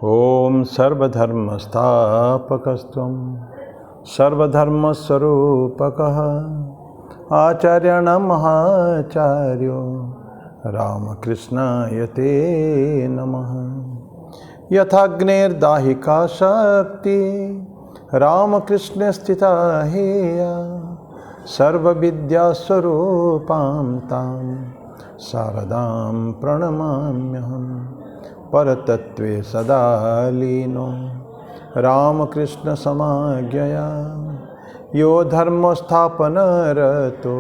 ओम सर्वधर्मस्थापकस्त्वं सर्वधर्मस्वरूपकः आचार्याणामहाचार्यो रामकृष्णाय ते नमः। यथाग्नेर्दाहिका शक्ति रामकृष्णे स्थिता हेया सर्वविद्यास्वरूपां तां शारदां प्रणमाम्यहम्। परतत्त्वे सदा लीनो रामकृष्ण समाज्ञया यो धर्मस्थापनरतो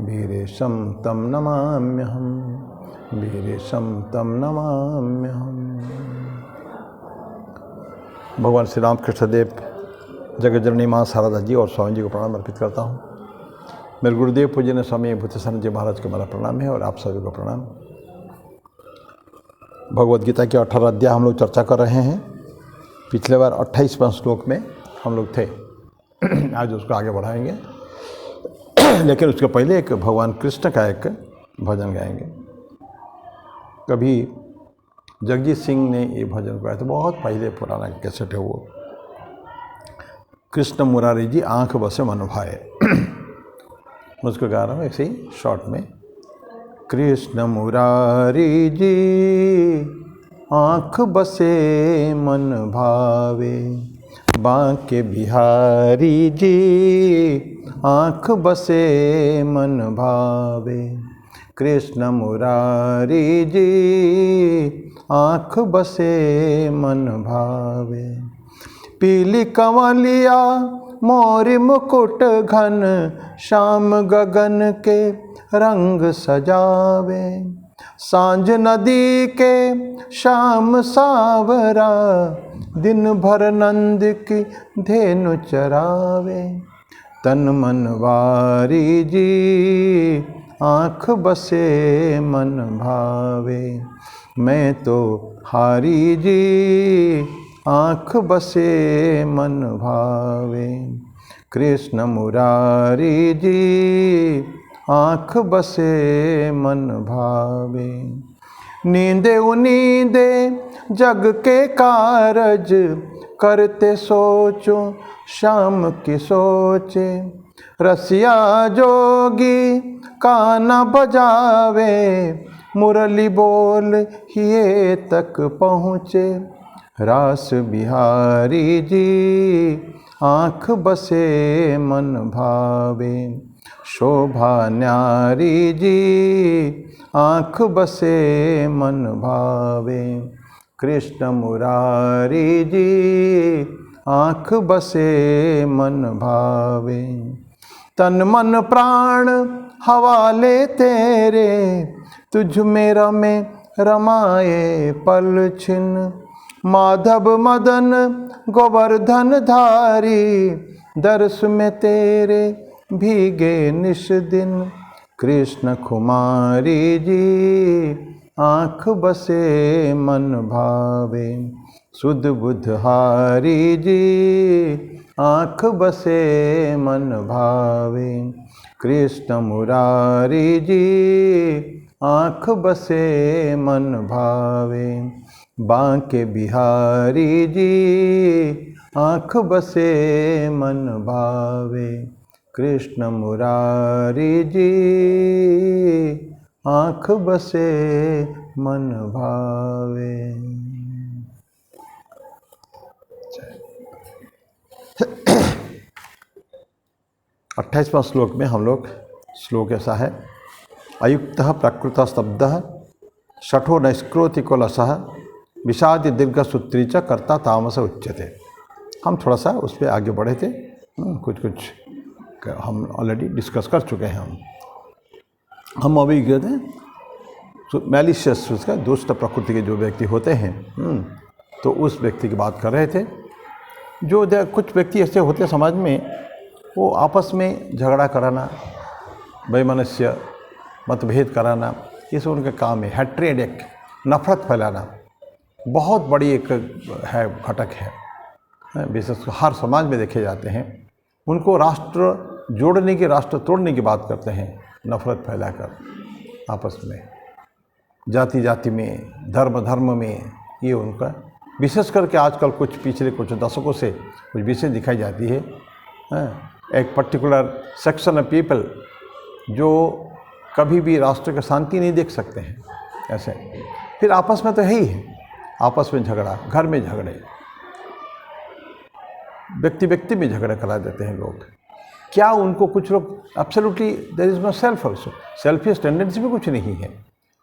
वीरेशं तं नमाम्यहम्। वीरेशं तं नमाम्यहम्। भगवान श्री राम कृष्णदेव जगत जननी माँ शारदा जी और स्वामी जी को प्रणाम अर्पित करता हूँ। मेरे गुरुदेव पूजनीय स्वामी भूतसानंद जी महाराज को मेरा प्रणाम है और आप सभी को प्रणाम। भगवद गीता के 18 अध्याय हम लोग चर्चा कर रहे हैं। पिछले बार 28वां श्लोक में हम लोग थे। आज उसको आगे बढ़ाएंगे, लेकिन उसके पहले एक भगवान कृष्ण का एक भजन गाएंगे। कभी जगजीत सिंह ने ये भजन गाया था, बहुत पहले पुराना कैसेट है वो। कृष्ण मुरारी जी आँख बसे मन भाए, उसको गा रहा हूँ ऐसे ही शॉर्ट में। कृष्ण मुरारी जी आँख बसे मन भावे, बांके बिहारी जी आँख बसे मन भावे। कृष्ण मुरारी जी आँख बसे मन भावे। पीली कंवलिया मोरी मुकुट घन, श्याम गगन के रंग सजावे। सांझ नदी के श्याम सावरा, दिन भर नंद की धेनु चरावे। तन मन वारी जी आँख बसे मन भावे, मैं तो हारी जी आँख बसे मन भावे। कृष्ण मुरारी जी आँख बसे मन भावे। नींदे उनींदे जग के कारज, करते सोचो श्याम की सोचे। रसिया जोगी काना बजावे, मुरली बोल हिये तक पहुँचे। रास बिहारी जी आँख बसे मन भावे। शोभा न्यारी जी आँख बसे मन भावे। कृष्ण मुरारी जी आँख बसे मन भावे। तन मन प्राण हवाले तेरे, तुझ मेरा में रमाए पल छिन। माधव मदन गोवर्धन धारी, दर्श में तेरे भीगे निश दिन। कृष्ण कुमारी जी आँख बसे मन भावे। सुध बुधहारी जी आँख बसे मन भावे। कृष्ण मुरारी जी आँख बसे मन भावे। बांके बिहारी जी आँख बसे मन भावे। कृष्ण मुरारी जी आँख बसे मन भावे। 28वां श्लोक में हम लोग, श्लोक ऐसा है। अयुक्तः प्रकृतः स्तब्धः, शठो नैष्क्रोति कुलसः, विषादि दीर्घ सूत्री च कर्ता तामस उच्यते। हम थोड़ा सा उस पर आगे बढ़े थे, कुछ हम ऑलरेडी डिस्कस कर चुके हैं। हम अभी गए थे तो मैलिशियस, उसका दुष्ट प्रकृति के जो व्यक्ति होते हैं, तो उस व्यक्ति की बात कर रहे थे। जो कुछ व्यक्ति ऐसे होते हैं समाज में, वो आपस में झगड़ा कराना, वैमनस्य मतभेद कराना, ये सब उनका काम है। हैट्रेड, एक नफरत फैलाना बहुत बड़ी एक है, घटक है। विशेष हर समाज में देखे जाते हैं। उनको राष्ट्र जोड़ने की, राष्ट्र तोड़ने की बात करते हैं, नफरत फैलाकर आपस में, जाति जाति में, धर्म धर्म में, ये उनका विशेष करके आजकल कुछ पिछले कुछ दशकों से कुछ विशेष दिखाई जाती है। एक पर्टिकुलर सेक्शन ऑफ पीपल जो कभी भी राष्ट्र की शांति नहीं देख सकते हैं ऐसे। फिर आपस में तो है ही है, आपस में झगड़ा, घर में झगड़े, व्यक्ति व्यक्ति में झगड़ा करा देते हैं लोग। क्या उनको कुछ लोग absolutely there is no self also, selfish tendency भी कुछ नहीं है,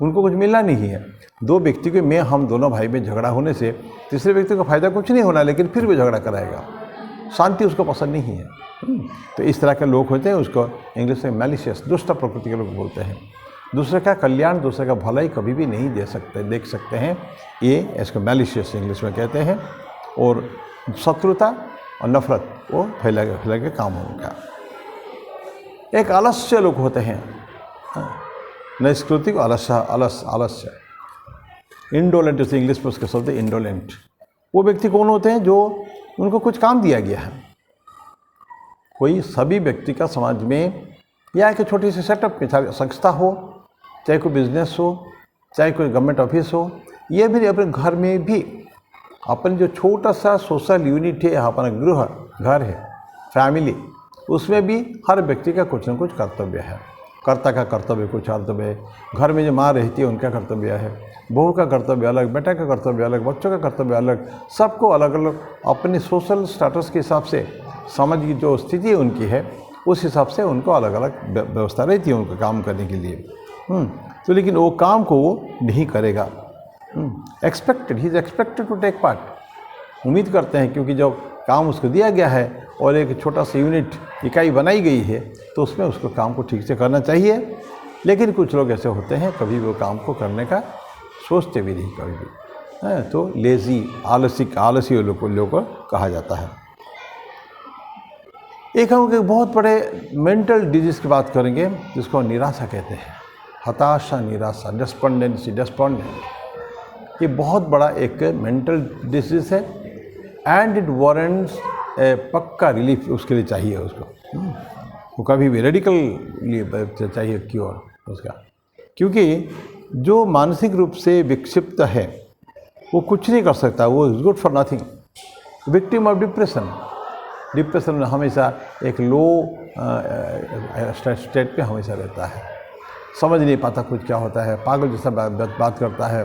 उनको कुछ मिलना नहीं है। दो व्यक्ति के में हम दोनों भाई में झगड़ा होने से तीसरे व्यक्ति को फायदा कुछ नहीं होना, लेकिन फिर भी झगड़ा कराएगा, शांति उसको पसंद नहीं है। तो इस तरह के लोग होते हैं, उसको इंग्लिश में मैलिशियस, दुष्ट प्रकृति के लोग बोलते हैं। दूसरे का कल्याण, दूसरे का भलाई कभी भी नहीं देख सकते हैं, ये इसको मैलिशियस इंग्लिश में कहते हैं। और शत्रुता और नफरत वो फैला के काम हो उनका। एक आलस्य लोग होते हैं, नैष्कृतिक आलस्य, इंडोलेंट, जैसे इंग्लिश में उसके शब्द इंडोलेंट। वो व्यक्ति कौन होते हैं? जो उनको कुछ काम दिया गया है, कोई सभी व्यक्ति का समाज में या एक छोटी सी सेटअप में, चाहे संस्था हो, चाहे कोई बिजनेस हो, चाहे कोई गवर्नमेंट ऑफिस हो, ये भी अपने घर में भी अपन जो छोटा सा सोशल यूनिट है, अपना गृह घर है, फैमिली, उसमें भी हर व्यक्ति का कुछ न कुछ कर्तव्य है। कर्ता का कर्तव्य कुछ कर्तव्य है, घर में जो माँ रहती है उनका कर्तव्य है, बहू का कर्तव्य अलग, बेटा का कर्तव्य अलग, बच्चों का कर्तव्य अलग, सबको अलग अलग अपने सोशल स्टेटस के हिसाब से, समाज की जो स्थिति उनकी है उस हिसाब से उनको अलग अलग व्यवस्था रहती है उनको काम करने के लिए। तो लेकिन वो काम को वो नहीं करेगा। He is expected to take part. उम्मीद करते हैं, क्योंकि जब काम उसको दिया गया है और एक छोटा सा यूनिट इकाई बनाई गई है तो उसमें उसको काम को ठीक से करना चाहिए। लेकिन कुछ लोग ऐसे होते हैं, कभी वो काम को करने का सोचते भी नहीं कभी भी, तो लेज़ी, आलसी लोगों को कहा जाता है। एक हम एक बहुत बड़े मेंटल डिजीज़ की बात करेंगे जिसको निराशा कहते हैं, हताशा, निराशा, डेस्पॉन्डेंट। ये बहुत बड़ा एक मेंटल डिजीज़ है एंड इट वारंट्स पक्का रिलीफ उसके लिए चाहिए उसको। वो कभी भी रेडिकल चाहिए क्योर उसका, क्योंकि जो मानसिक रूप से विक्षिप्त है वो कुछ नहीं कर सकता, वो is good for nothing. Victim of depression में हमेशा एक लो स्टेट पे हमेशा रहता है, समझ नहीं पाता कुछ क्या होता है, पागल जैसा बात करता है,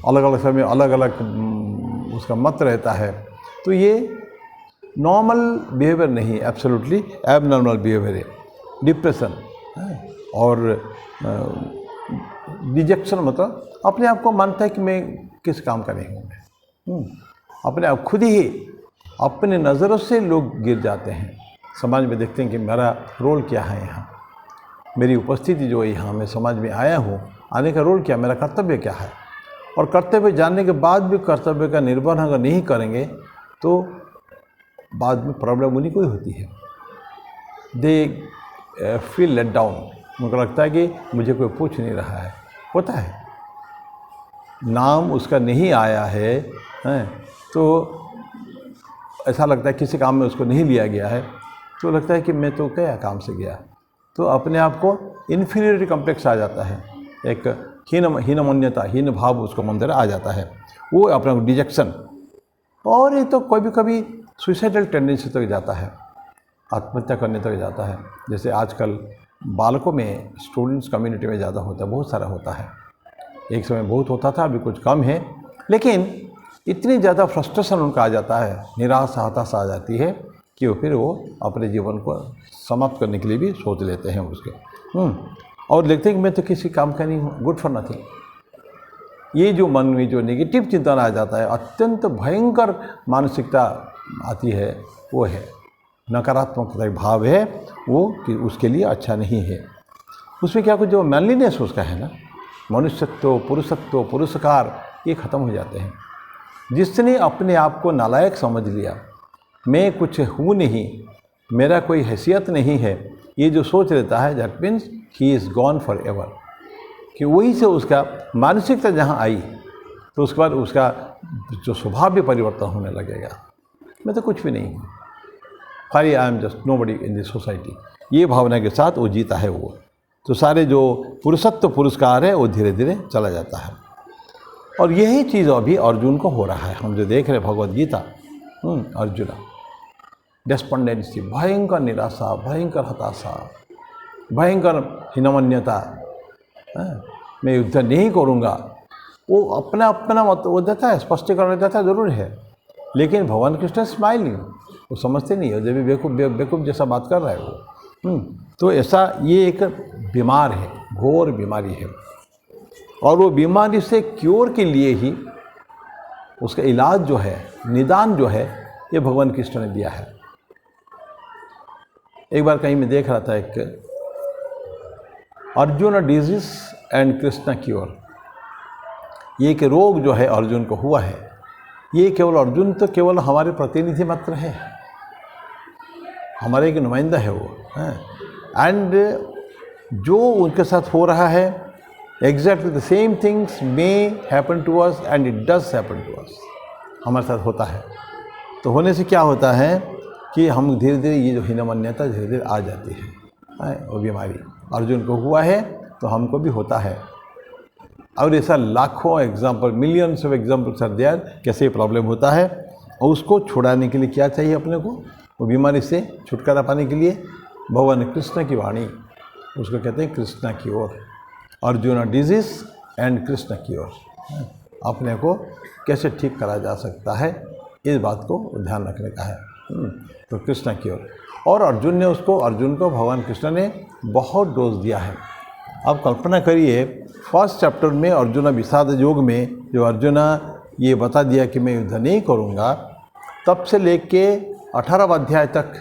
अलग अलग समय अलग अलग उसका मत रहता है। तो ये नॉर्मल बिहेवियर नहीं, एब्सोल्युटली एबनॉर्मल बिहेवियर है डिप्रेशन। और डिजेक्शन मतलब अपने आप को मानता है कि मैं किस काम का नहीं हूँ, अपने आप खुद ही अपने नज़रों से लोग गिर जाते हैं। समाज में देखते हैं कि मेरा रोल क्या है यहाँ, मेरी उपस्थिति जो है यहाँ, मैं समाज में आया हूँ, आने का रोल क्या, मेरा कर्तव्य क्या है। और कर्तव्य जानने के बाद भी कर्तव्य का निर्वहन अगर नहीं करेंगे तो बाद में प्रॉब्लम उन्हीं को ही होती है। दे फील लेट डाउन, उनको लगता है कि मुझे कोई पूछ नहीं रहा है। होता है, नाम उसका नहीं आया है, तो ऐसा लगता है किसी काम में उसको नहीं लिया गया है, तो लगता है कि मैं तो क्या काम से गया, तो अपने आप को इन्फीरियरिटी कॉम्प्लेक्स आ जाता है, एक हीनमान्यता, हीन भाव उसको मंदिर आ जाता है, वो अपना डिजेक्शन। और ये तो कभी सुसाइडल टेंडेंसी तक जाता है, आत्महत्या करने तक जाता है। जैसे आजकल बालकों में, स्टूडेंट्स कम्युनिटी में ज़्यादा होता है, बहुत सारा होता है। एक समय बहुत होता था, अभी कुछ कम है, लेकिन इतनी ज़्यादा फ्रस्ट्रेशन उनका आ जाता है, निराशा, हताशा आ जाती है कि वो अपने जीवन को समाप्त करने के लिए भी सोच लेते हैं उसके। और देखते हैं कि मैं तो किसी काम का नहीं हूँ, गुड फॉर नथिंग। ये जो मन में जो नेगेटिव चिंतन आ जाता है, अत्यंत भयंकर मानसिकता आती है, वो है नकारात्मक भाव है, वो कि उसके लिए अच्छा नहीं है। उसमें क्या कुछ जो मैनलीनेस उसका है ना, मनुष्यत्व, पुरुषत्व, पुरुषकार, ये ख़त्म हो जाते हैं। जिसने अपने आप को नालायक समझ लिया, मैं कुछ हूँ नहीं, मेरा कोई हैसियत नहीं है, ये जो सोच लेता है, that means he is gone for ever. कि वहीं से उसका मानसिकता जहाँ आई तो उसके बाद उसका जो स्वभाव भी परिवर्तन होने लगेगा। मैं तो कुछ भी नहीं हूँ, खाली I am just nobody in this society, ये भावना के साथ वो जीता है वो। तो सारे जो पुरुषत्व, पुरस्कार है, वो धीरे धीरे चला जाता है। और यही चीज़ अभी अर्जुन को हो रहा है। हम जो देख रहे हैं भगवद गीता, अर्जुन डेस्पेंडेंसी, भयंकर निराशा, भयंकर हताशा, भयंकर हीनमन्यता, मैं युद्ध नहीं करूँगा, वो अपना अपना मत वो देता है, स्पष्टीकरण देता है, ज़रूर है। लेकिन भगवान कृष्ण स्माइलिंग, वो समझते नहीं है, जब भी बेवकूफ़ जैसा बात कर रहा है वो। तो ऐसा ये एक बीमार है, घोर बीमारी है, और वो बीमारी से क्योर के लिए ही उसका इलाज जो है, निदान जो है, ये भगवान कृष्ण ने दिया है। एक बार कहीं मैं देख रहा था, एक Arjun disease and Krishna cure, ये एक रोग जो है अर्जुन को हुआ है, ये केवल अर्जुन तो केवल हमारे प्रतिनिधि मात्र है, हमारे एक नुमाइंदा है वो, एंड जो उनके साथ हो रहा है, exactly the same things may happen to us and it does happen to us, हमारे साथ होता है। तो होने से क्या होता है कि हम धीरे धीरे ये जो हीनमन्यता धीरे धीरे आ जाती है, वो बीमारी अर्जुन को हुआ है तो हमको भी होता है। और ऐसा लाखों example, millions of examples are there, कैसे प्रॉब्लम होता है। और उसको छुड़ाने के लिए क्या चाहिए अपने को, वो बीमारी से छुटकारा पाने के लिए भगवान कृष्ण की वाणी, उसको कहते हैं कृष्णा की ओर, अर्जुन डिजीज एंड कृष्ण की ओर, अपने को कैसे ठीक करा जा सकता है, इस बात को ध्यान रखने का है। तो कृष्ण की ओर, और अर्जुन को भगवान कृष्ण ने बहुत डोज दिया है। आप कल्पना करिए, फर्स्ट चैप्टर में अर्जुन विषाद योग में जो अर्जुन ये बता दिया कि मैं युद्ध नहीं करूँगा, तब से लेके 18वां अध्याय तक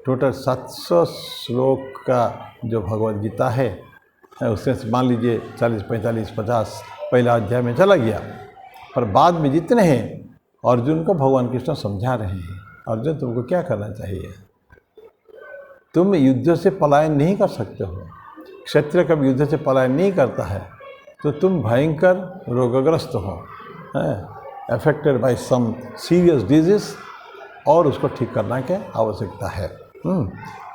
टोटल 700 श्लोक का जो भगवद गीता है, उसमें मान लीजिए 40, 45, 50 पहला अध्याय में चला गया, पर बाद में जितने हैं अर्जुन को भगवान कृष्ण समझा रहे हैं, अर्जुन तुमको क्या करना चाहिए, तुम युद्ध से पलायन नहीं कर सकते हो, क्षत्रिय कभी युद्ध से पलायन नहीं करता है, तो तुम भयंकर रोगग्रस्त हो, affected by some serious disease, और उसको ठीक करना की आवश्यकता है।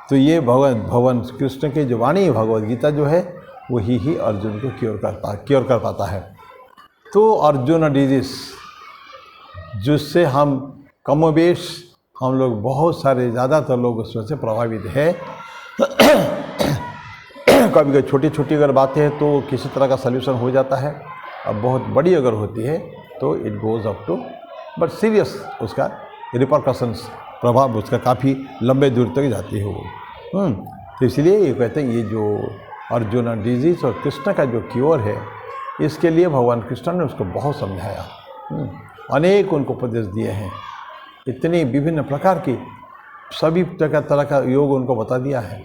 तो ये भगवान कृष्ण के जो वाणी भगवद गीता जो है, वही ही अर्जुन को क्योर कर पाता है। तो अर्जुन डिजीज जिससे हम कमोबेश हम लोग बहुत सारे ज़्यादातर लोग उसमें से प्रभावित है। कभी कभी छोटी छोटी अगर बातें हैं तो किसी तरह का सल्यूशन हो जाता है, अब बहुत बड़ी अगर होती है तो it goes up to but serious, उसका रिपरकशंस, प्रभाव उसका काफ़ी लंबे दूर तक जाती है वो। तो इसलिए ये कहते हैं, ये जो अर्जुन डिजीज और कृष्ण का जो क्योर है, इसके लिए भगवान कृष्ण ने उसको बहुत समझाया, अनेक उनको उपदेश दिए हैं, इतनी विभिन्न प्रकार की सभी तरह का योग उनको बता दिया है,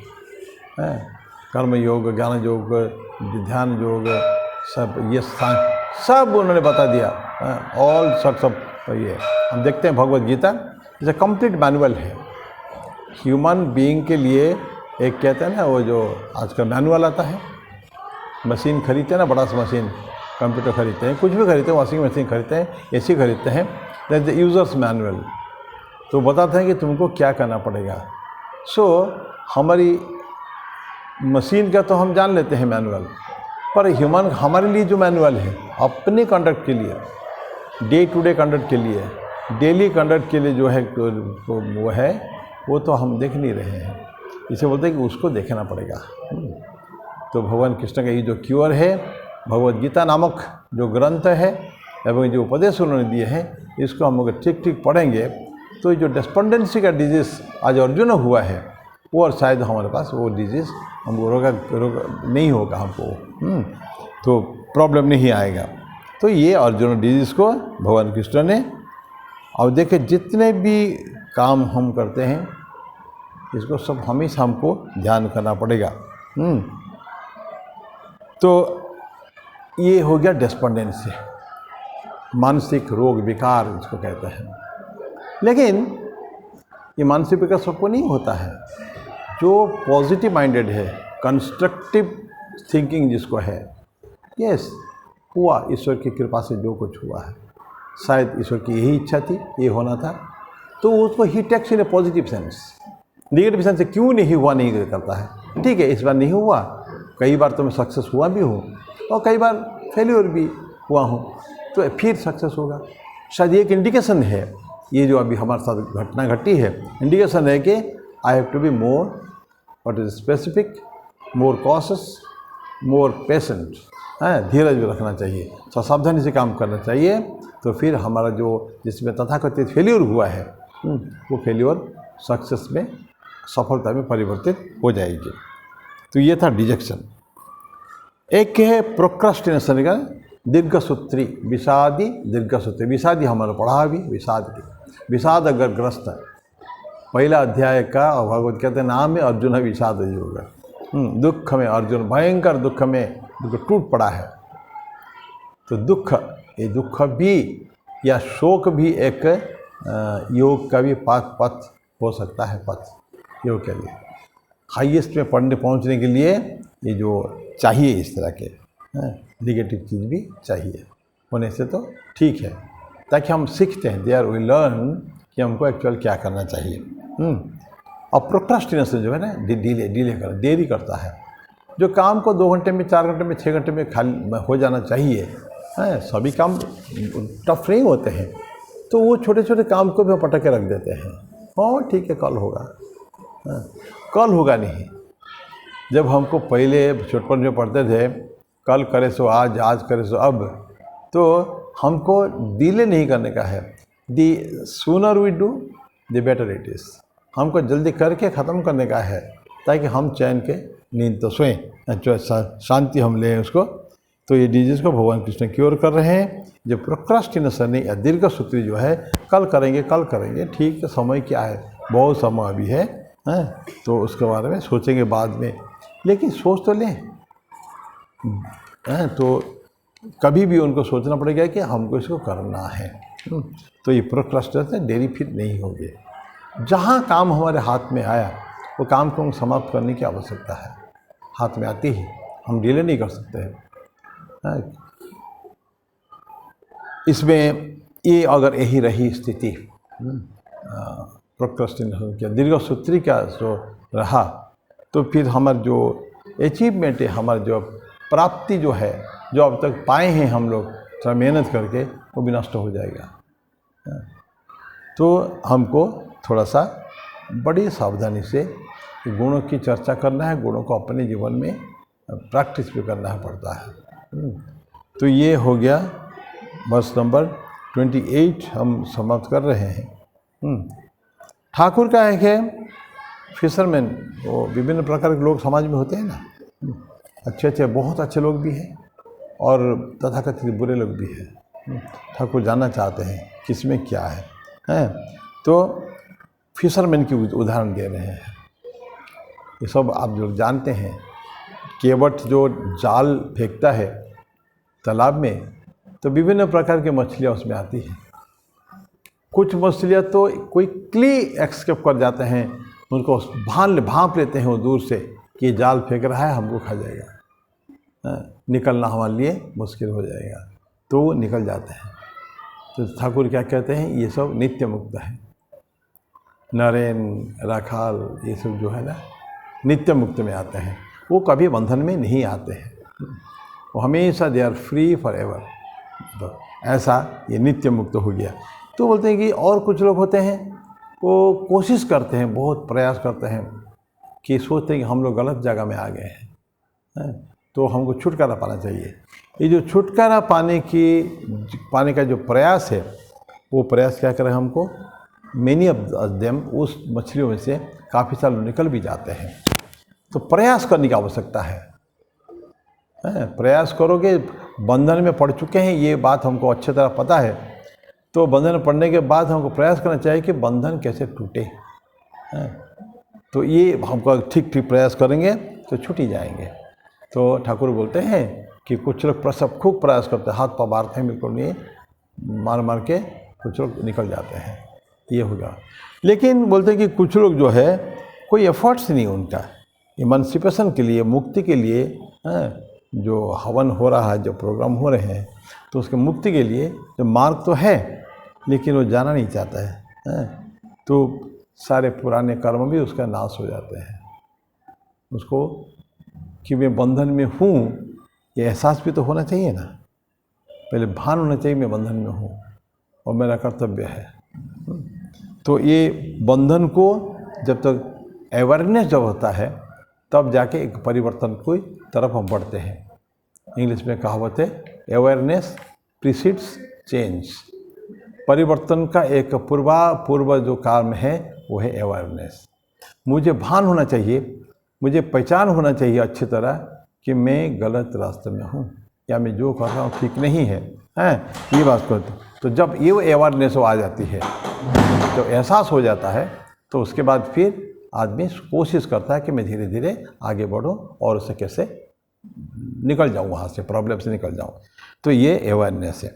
कर्म योग, ज्ञान योग, ध्यान योग, सब ये सब उन्होंने बता दिया, ऑल सब ये हम देखते हैं। भगवद गीता जैसे कंप्लीट मैनुअल है ह्यूमन बीइंग के लिए। एक कहते हैं ना, वो जो आजकल मैनुअल आता है, मशीन खरीदते हैं ना, बड़ा सा मशीन, कंप्यूटर खरीदते हैं, कुछ भी खरीदते हैं, वॉशिंग मशीन खरीदते हैं, एसी खरीदते हैं, दैट द यूजर्स मैनुअल, तो बताते हैं कि तुमको क्या करना पड़ेगा। सो हमारी मशीन का तो हम जान लेते हैं मैनुअल, पर ह्यूमन हमारे लिए जो मैनुअल है अपने कंडक्ट के लिए, डे टू डे कंडक्ट के लिए, डेली कंडक्ट के लिए जो है वो है, वो तो हम देख नहीं रहे हैं। इसे बोलते हैं कि उसको देखना पड़ेगा। तो भगवान कृष्ण का ये जो क्योर है, भगवद गीता नामक जो ग्रंथ है एवं जो उपदेश उन्होंने दिए हैं, इसको हम अगर ठीक ठीक पढ़ेंगे तो जो डिस्पेंडेंसी का डिजीज़ आज अर्जुन हुआ है, वो और शायद हमारे पास वो डिजीज़ हमको रोग नहीं होगा, हमको तो प्रॉब्लम नहीं आएगा। तो ये अर्जुन डिजीज़ को भगवान कृष्ण ने, और देखिए जितने भी काम हम करते हैं इसको सब हमेशा हमको ध्यान करना पड़ेगा। तो ये हो गया डिस्पेंडेंसी, मानसिक रोग विकार जिसको कहते हैं। लेकिन ये मानसिक विकार सबको नहीं होता है। जो पॉजिटिव माइंडेड है, कंस्ट्रक्टिव थिंकिंग जिसको है, यस हुआ, ईश्वर की कृपा से जो कुछ हुआ है, शायद ईश्वर की यही इच्छा थी, ये होना था, तो उसको ही takes in a positive sense. Negative sense से क्यों नहीं हुआ नहीं करता है, ठीक है इस बार नहीं हुआ, कई बार तो मैं सक्सेस हुआ भी हूँ और कई बार फेल्योर भी, हुआ हूँ, तो फिर सक्सेस होगा। शायद ये एक इंडिकेशन है, ये जो अभी हमारे साथ घटना घटी है, इंडिकेशन है कि I have to be more what is specific, more cautious, more patient, है, धीरज भी रखना चाहिए, सावधानी से काम करना चाहिए। तो फिर हमारा जो जिसमें तथाकथित फेल्योर हुआ है वो फेल्योर सक्सेस में, सफलता में परिवर्तित हो जाएगी। तो ये था डिजेक्शन। एक है प्रोक्रास्टिनेशन का दीर्घसूत्री, विषादी दीर्घसूत्री। विषादी हमारा पढ़ा भी, विषाद की, विषाद अगर ग्रस्त है, पहला अध्याय का भगवत कहते नाम है अर्जुन विषाद योग। दुख में अर्जुन भयंकर दुख में टूट पड़ा है। तो दुख, ये दुख भी या शोक भी एक योग का भी पथ हो सकता है, पथ योग के लिए हाईएस्ट में पहुंचने के लिए ये जो चाहिए इस तरह के निगेटिव चीज़ भी चाहिए होने से तो ठीक है, ताकि हम सीखते हैं, देयर वी लर्न कि हमको एक्चुअल क्या करना चाहिए। और प्रोक्रास्टिनेशन जो है ना, डिले कर, देरी करता है। जो काम को 2 घंटे में, 4 घंटे में, 6 घंटे में खाली हो जाना चाहिए, सभी काम टफ नहीं होते हैं, तो वो छोटे छोटे काम को भी पटक के रख देते हैं। हाँ ठीक है, कल होगा, कल होगा नहीं। जब हमको पहले छोटपन में पढ़ते थे, कल करे सो आज, आज करे सो अब, तो हमको डिले नहीं करने का है। The sooner we do the better it is. हमको जल्दी करके ख़त्म करने का है, ताकि हम चैन के नींद तो सोएं, जो शांति हम लें उसको। तो ये डिजीज़ को भगवान कृष्ण क्योर कर रहे हैं। जो प्रोक्रास्टिनेशन या दीर्घसूत्री जो है, कल करेंगे, कल करेंगे, ठीक है, समय क्या है, बहुत समय अभी है, तो उसके बारे में सोचेंगे बाद में, लेकिन सोच तो लें। तो कभी भी उनको सोचना पड़ेगा कि हमको इसको करना है। तो ये प्रोक्रास्टिनेशन देरी फिर नहीं होगी। जहाँ काम हमारे हाथ में आया, वो काम को हम समाप्त करने की आवश्यकता है। हाथ में आते ही हम डिले नहीं कर सकते हैं। इसमें ये अगर यही रही स्थिति प्रोक्रास्टिनेशन की, दीर्घसूत्री का जो रहा, तो फिर हमारा जो अचीवमेंट है, हमारा जो प्राप्ति जो है, जो अब तक पाए हैं हम लोग थोड़ा मेहनत करके, वो भी नष्ट हो जाएगा। तो हमको थोड़ा सा बड़ी सावधानी से गुणों की चर्चा करना है, गुणों को अपने जीवन में प्रैक्टिस भी करना पड़ता है। तो ये हो गया वर्ष नंबर 28 हम समाप्त कर रहे हैं। ठाकुर का एक है फिशरमैन, वो विभिन्न प्रकार के लोग समाज में होते हैं ना, अच्छे अच्छे, बहुत अच्छे लोग भी हैं और तथाकथित बुरे लोग भी हैं। ठाकुर जानना चाहते हैं किसमें क्या है। तो फिशरमैन की उदाहरण दे रहे हैं। ये सब आप लोग जानते हैं। केवट जो जाल फेंकता है तालाब में, तो विभिन्न प्रकार की मछलियाँ उसमें आती हैं। कुछ मछलियाँ तो क्विकली एक्सकेप कर जाते हैं, उनको भांप लेते हैं वो दूर से कि ये जाल फेंक रहा है, हमको खा जाएगा, निकलना हमारे लिए मुश्किल हो जाएगा, तो वो निकल जाते हैं। तो ठाकुर क्या कहते हैं, ये सब नित्य मुक्त है। नरेन, राखाल, ये सब जो है ना, नित्य मुक्त में आते हैं, वो कभी बंधन में नहीं आते हैं, वो हमेशा they are free for ever. तो ऐसा ये नित्य मुक्त हो गया। तो बोलते हैं कि और कुछ लोग होते हैं, वो कोशिश करते हैं, बहुत प्रयास करते हैं, कि सोचते हैं कि हम लोग गलत जगह में आ गए हैं, तो हमको छुटकारा पाना चाहिए। ये जो छुटकारा पाने का जो प्रयास है, वो प्रयास क्या करें हमको, मेनी ऑफ देम, उस मछलियों में से काफ़ी साल निकल भी जाते हैं। तो प्रयास करने की आवश्यकता है। प्रयास करोगे, बंधन में पड़ चुके हैं, ये बात हमको अच्छी तरह पता है, तो बंधन में पड़ने के बाद हमको प्रयास करना चाहिए कि बंधन कैसे टूटे। तो ये हमको ठीक प्रयास करेंगे तो छूट ही जाएंगे। तो ठाकुर बोलते हैं कि कुछ लोग सब खूब प्रयास करते हैं, हाथ पाँव मारते हैं, बिल्कुल नहीं, मार के कुछ लोग निकल जाते हैं, ये होगा। लेकिन बोलते हैं कि कुछ लोग जो है कोई एफर्ट्स नहीं उनका इमांसिपेशन के लिए, मुक्ति के लिए, जो हवन हो रहा है, जो प्रोग्राम हो रहे हैं, तो उसके मुक्ति के लिए जो मार्ग तो है, लेकिन वो जाना नहीं चाहता है, तो सारे पुराने कर्म भी उसका नाश हो जाते हैं। उसको कि मैं बंधन में हूँ, ये एहसास भी तो होना चाहिए ना। पहले भान होना चाहिए मैं बंधन में हूँ और मेरा कर्तव्य है। तो ये बंधन को जब तक अवेयरनेस जब होता है तब जाके एक परिवर्तन की तरफ हम बढ़ते हैं। इंग्लिश में कहावत है अवेयरनेस प्रीसीड्स चेंज। परिवर्तन का एक पूर्व जो काम है वो है अवेयरनेस। मुझे भान होना चाहिए, मुझे पहचान होना चाहिए अच्छी तरह कि मैं गलत रास्ते में हूँ या मैं जो कर रहा हूँ ठीक नहीं है, ये बात करते। तो जब ये अवेयरनेस आ जाती है, तो एहसास हो जाता है, तो उसके बाद फिर आदमी कोशिश करता है कि मैं धीरे धीरे आगे बढ़ूँ और उससे कैसे निकल जाऊँ, वहाँ से प्रॉब्लम से निकल जाऊँ। तो ये अवेयरनेस है।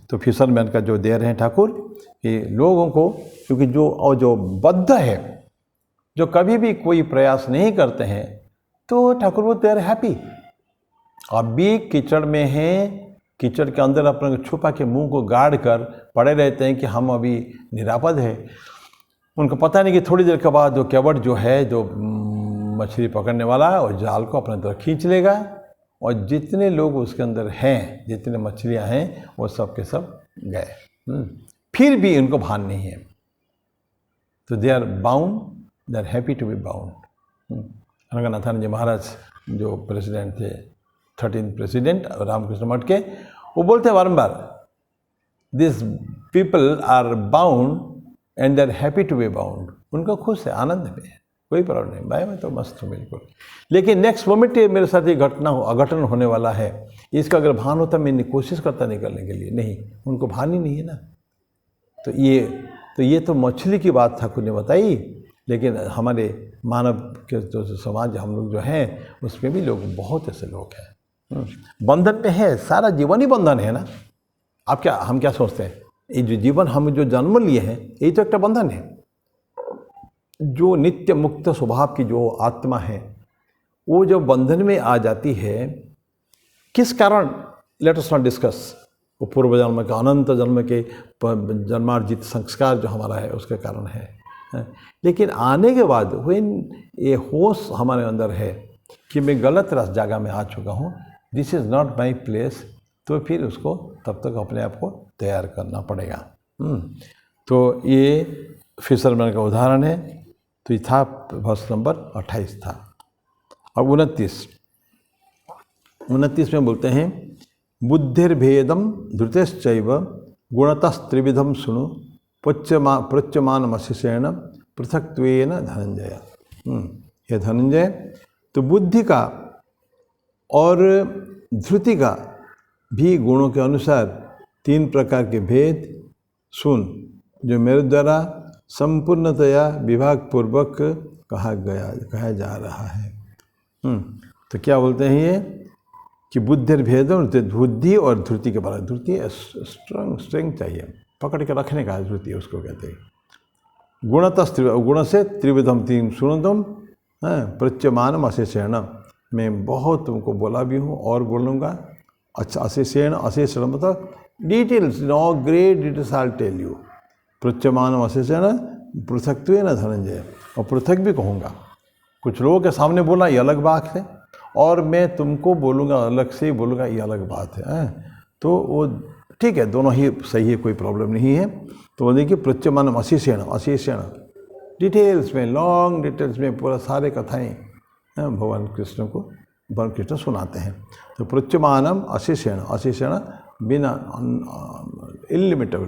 तो फिशरमैन का जो दे रहे हैं ठाकुर कि लोगों को, क्योंकि जो बद्ध है, जो कभी भी कोई प्रयास नहीं करते हैं, तो ठाकुर वो दे आर हैप्पी। अभी कीचड़ में हैं, कीचड़ के अंदर अपने छुपा के मुंह को गाड़ कर पड़े रहते हैं कि हम अभी निरापद है। उनको पता नहीं कि थोड़ी देर के बाद जो केवट जो है, जो मछली पकड़ने वाला है, और जाल को अपने तरफ खींच लेगा, और जितने लोग उसके अंदर हैं, जितने मछलियां हैं, वो सब के सब गए। फिर भी उनको भान नहीं है। तो they are bound, they are happy to be bound. Ranganathananda ji Maharaj जो प्रेसिडेंट थे, 13th प्रेसिडेंट रामकृष्ण मठ के, वो बोलते बारम्बार, this people are bound and they are happy to be bound. उनको खुश है, आनंद में है, कोई प्रॉब्लम नहीं, भाई मैं तो मस्त हूँ बिल्कुल। लेकिन नेक्स्ट मोमेंट ये मेरे साथ ये अघटन होने वाला है, इसका अगर भान होता मैं कोशिश करता निकलने के लिए, नहीं, उनको भान ही नहीं है ना। तो ये तो मछली की बात ठाकुर ने बताई, लेकिन हमारे मानव के जो समाज हम लोग जो हैं, उसमें भी लोग, बहुत ऐसे लोग हैं बंधन में है। सारा जीवन ही बंधन है ना। हम क्या सोचते हैं, ये जो जीवन हम जो जन्म लिए हैं, यही तो एक बंधन है। जो नित्य मुक्त स्वभाव की जो आत्मा है, वो जब बंधन में आ जाती है, किस कारण, लेट अस नॉट डिस्कस, वो पूर्व जन्म के, अनंत जन्म के जन्मार्जित संस्कार जो हमारा है उसके कारण है। लेकिन आने के बाद व्हेन ये होश हमारे अंदर है कि मैं गलत जगह में आ चुका हूँ, this is not my place, तो फिर उसको तब तक अपने आप को तैयार करना पड़ेगा। तो ये फिशरमैन का उदाहरण है। तो ये था वर्ष नंबर 28 था। अब 29 में बोलते हैं, बुद्धिर्भेदम धृतेश्चैव गुणतस्त्रिविधम शुणु पृच्छमानमशिषेण पृथक्त्वेन धनंजय। ये धनंजय, तो बुद्धि का और धृति का भी गुणों के अनुसार 3 प्रकार के भेद सुन, जो मेरे द्वारा संपूर्णतया विभाग पूर्वक कहा जा रहा है। तो क्या बोलते हैं ये कि बुद्धिर्भेद, बुद्धि और धृति के बारे में। धृति स्ट्रेंथ चाहिए, पकड़ के रखने का धृति उसको कहते हैं। गुण से त्रिविधम 3 सुनतम प्रत्यमानम अशेषेण, मैं बहुत तुमको बोला भी हूँ और बोलूँगा। अच्छा, अशेषेण मतलब details, no great details I tell you. प्रत्यमानम अशेषेण पृथक्त्वेन धनंजय, और पृथक भी कहूँगा। कुछ लोगों के सामने बोला ये अलग बात है, और मैं तुमको बोलूँगा अलग से ही बोलूँगा ये अलग बात है। तो वो ठीक है, दोनों ही सही है, कोई प्रॉब्लम नहीं है। तो वो देखिए प्रत्यमानम अशेषेण डिटेल्स में, लॉन्ग डिटेल्स में पूरा सारे कथाएँ भगवान कृष्ण सुनाते हैं। तो प्रत्यमानम अशेषेण बिना इनलिमिटेबल,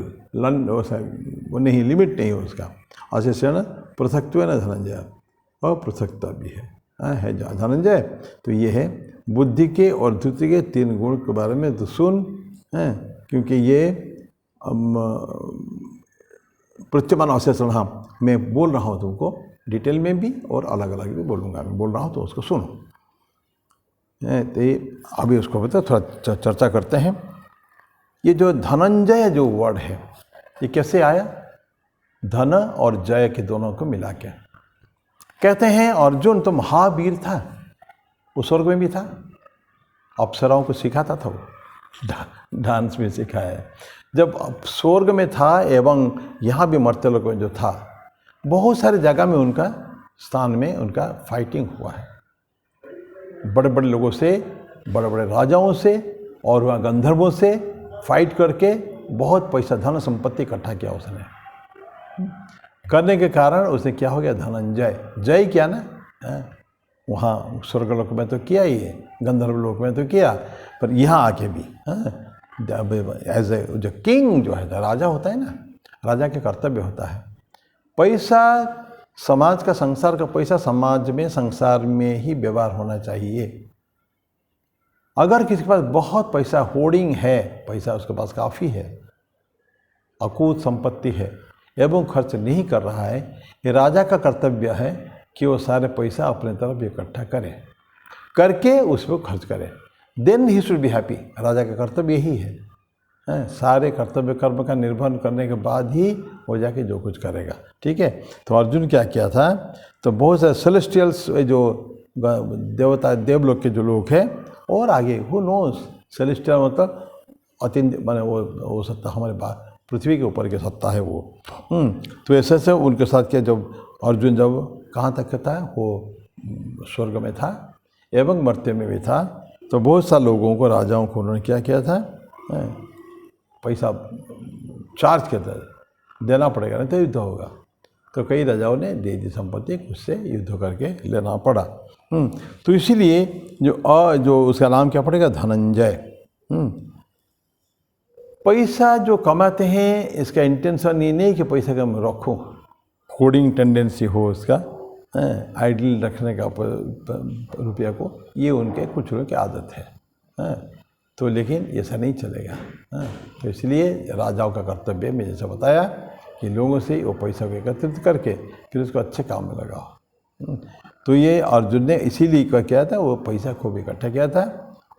वो नहीं, लिमिट नहीं है उसका। अशेषेण पृथक्त्वेन धनंजय, और पृथकता भी है धनंजय। तो ये है बुद्धि के और धृति के 3 गुण के बारे में तो सुन, क्योंकि ये प्रत्यमान अशेषण, हाँ मैं बोल रहा हूँ तुमको डिटेल में भी और अलग अलग भी बोलूँगा, मैं बोल रहा हूँ तो उसको सुनो। तो ये अभी उसको बता थोड़ा चर्चा करते हैं। ये जो धनंजय जो वर्ड है, ये कैसे आया? धन और जय के दोनों को मिला के कहते हैं अर्जुन तो महावीर था, वो स्वर्ग में भी था, अप्सराओं को सिखाता था, वो डांस में सिखाया। जब स्वर्ग में था एवं यहाँ भी मर्त्य लोक में जो था, बहुत सारे जगह में उनका स्थान में उनका फाइटिंग हुआ है, बड़े बड़े लोगों से, बड़े बड़े राजाओं से, और वहाँ गंधर्वों से, फाइट करके बहुत पैसा धन संपत्ति इकट्ठा किया उसने। करने के कारण उसने क्या हो गया, धनंजय। जय किया ना, वहाँ स्वर्गलोक में तो किया ही है, गंधर्व लोक में तो किया, पर यहाँ आके भी एज ए जो किंग जो है, राजा होता है ना, राजा के कर्तव्य होता है। पैसा समाज का, संसार का पैसा समाज में, संसार में ही व्यवहार होना चाहिए। अगर किसी के पास बहुत पैसा, होर्डिंग है, पैसा उसके पास काफ़ी है, अकूत संपत्ति है एवं खर्च नहीं कर रहा है, ये राजा का कर्तव्य है कि वो सारे पैसा अपने तरफ इकट्ठा करे, करके उस पर खर्च करे। Then he should be happy. राजा का कर्तव्य यही है, सारे कर्तव्य कर्म का निर्वहन करने के बाद ही वो जाके जो कुछ करेगा। ठीक है, तो अर्जुन क्या किया था, तो बहुत सारे सेलेस्टियल्स जो देवता देवलोक के जो लोग हैं, और आगे हु नोस, सेलेस्टियल मतलब अत्यंत माने वो सत्ता हमारे पृथ्वी के ऊपर की सत्ता है वो। तो ऐसे से उनके साथ क्या, जब अर्जुन जब कहाँ तक था, वो स्वर्ग में था एवं मर्त्य में भी था, तो बहुत सारे लोगों को, राजाओं को उन्होंने क्या किया था, पैसा चार्ज किया था, देना पड़ेगा, नहीं तो युद्ध होगा। तो कई राजाओं ने दे दी संपत्ति, उससे युद्ध करके लेना पड़ा। तो इसीलिए जो उसका नाम क्या पड़ेगा, धनंजय। पैसा जो कमाते हैं, इसका इंटेंशन ये नहीं कि पैसा का मैं रखूँ, होर्डिंग टेंडेंसी हो उसका, आइडल रखने का रुपया को, ये उनके कुछ लोगों की आदत है। तो लेकिन ऐसा नहीं चलेगा। तो इसलिए राजाओं का कर्तव्य में जैसा बताया कि लोगों से वो पैसा को एकत्रित करके फिर उसको अच्छे काम में लगाओ। तो ये अर्जुन ने इसीलिए क्या किया था, वो पैसा खूब इकट्ठा किया था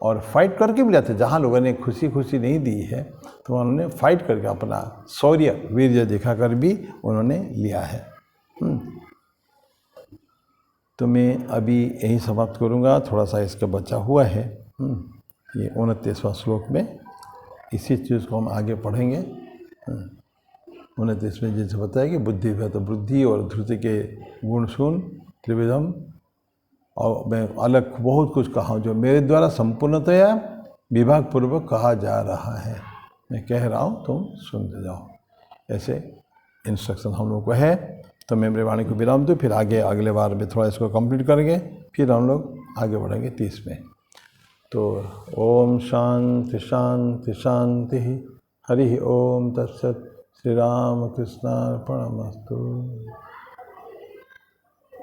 और फाइट करके मिला था। जहाँ लोगों ने खुशी खुशी नहीं दी है, तो उन्होंने फाइट करके अपना शौर्य वीर्य दिखाकर भी उन्होंने लिया है। तो मैं अभी यही समाप्त करूँगा, थोड़ा सा इसका बचा हुआ है। ये 29वां श्लोक में इसी चीज़ को हम आगे पढ़ेंगे। 29 में जैसे बताया कि बुद्धि है तो बुद्धि और धृति के गुण सुन त्रिविधम, और मैं अलग बहुत कुछ कहा हूँ जो मेरे द्वारा संपूर्णतया विभाग पूर्वक कहा जा रहा है। मैं कह रहा हूँ, तुम सुनते जाओ। ऐसे इंस्ट्रक्शन हम लोग को है। तो मैं मेरे वाणी को विराम दूँ, फिर आगे अगले बार में थोड़ा इसको कंप्लीट करेंगे, फिर हम लोग आगे बढ़ेंगे 30 में। तो ओम शांति शांति शांति। हरि ओम तत्सत। श्री राम कृष्णार्पणमस्तु।